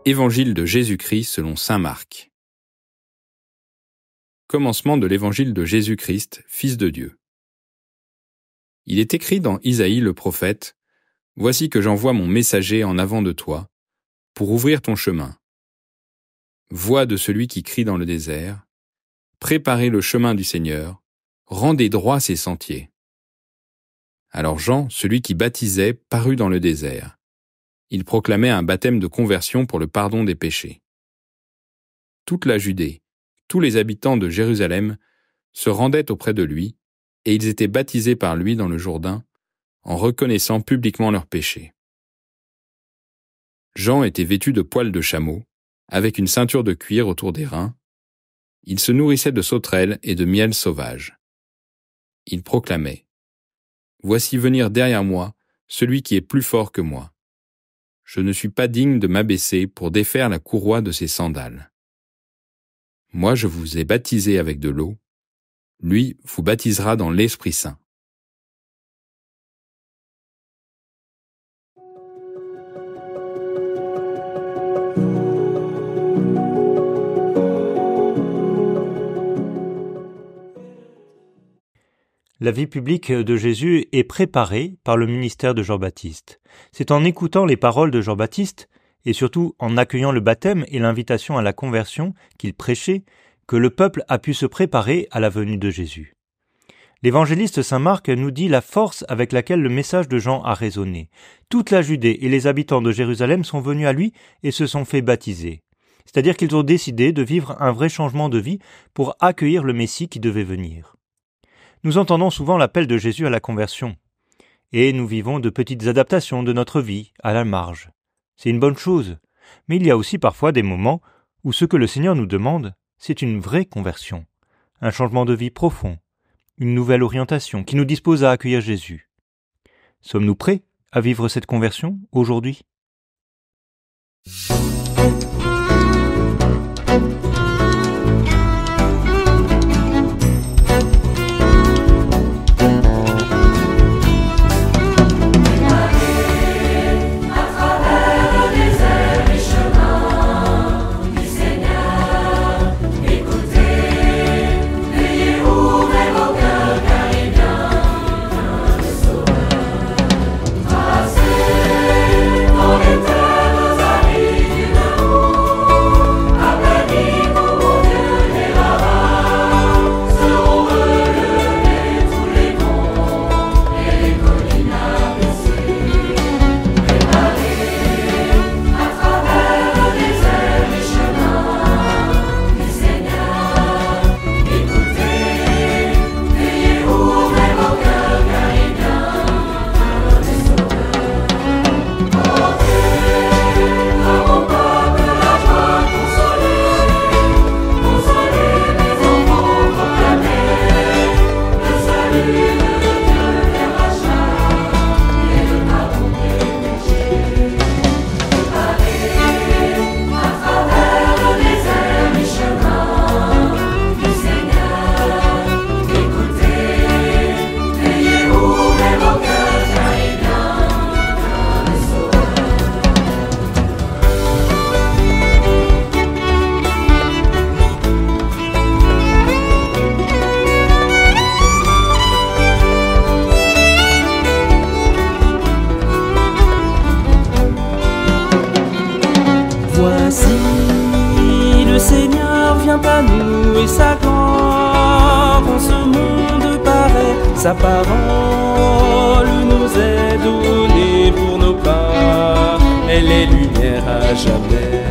Évangile de Jésus-Christ selon saint Marc. Commencement de l'évangile de Jésus-Christ, Fils de Dieu. Il est écrit dans Isaïe le prophète, « Voici que j'envoie mon messager en avant de toi, pour ouvrir ton chemin. Voix de celui qui crie dans le désert, préparez le chemin du Seigneur, rendez droits ses sentiers. » Alors Jean, celui qui baptisait, parut dans le désert. Il proclamait un baptême de conversion pour le pardon des péchés. Toute la Judée, tous les habitants de Jérusalem se rendaient auprès de lui, et ils étaient baptisés par lui dans le Jourdain, en reconnaissant publiquement leurs péchés. Jean était vêtu de poils de chameau, avec une ceinture de cuir autour des reins. Il se nourrissait de sauterelles et de miel sauvage. Il proclamait, « Voici venir derrière moi celui qui est plus fort que moi. Je ne suis pas digne de m'abaisser pour défaire la courroie de ses sandales. Moi je vous ai baptisé avec de l'eau, lui vous baptisera dans l'Esprit Saint. » La vie publique de Jésus est préparée par le ministère de Jean-Baptiste. C'est en écoutant les paroles de Jean-Baptiste, et surtout en accueillant le baptême et l'invitation à la conversion qu'il prêchait, que le peuple a pu se préparer à la venue de Jésus. L'évangéliste saint Marc nous dit la force avec laquelle le message de Jean a résonné. Toute la Judée et les habitants de Jérusalem sont venus à lui et se sont fait baptiser. C'est-à-dire qu'ils ont décidé de vivre un vrai changement de vie pour accueillir le Messie qui devait venir. Nous entendons souvent l'appel de Jésus à la conversion, et nous vivons de petites adaptations de notre vie à la marge. C'est une bonne chose, mais il y a aussi parfois des moments où ce que le Seigneur nous demande, c'est une vraie conversion, un changement de vie profond, une nouvelle orientation qui nous dispose à accueillir Jésus. Sommes-nous prêts à vivre cette conversion aujourd'hui ? Voici, le Seigneur vient à nous et sa gloire en ce monde paraît. Sa parole nous est donnée pour nos pas, elle est lumière à jamais.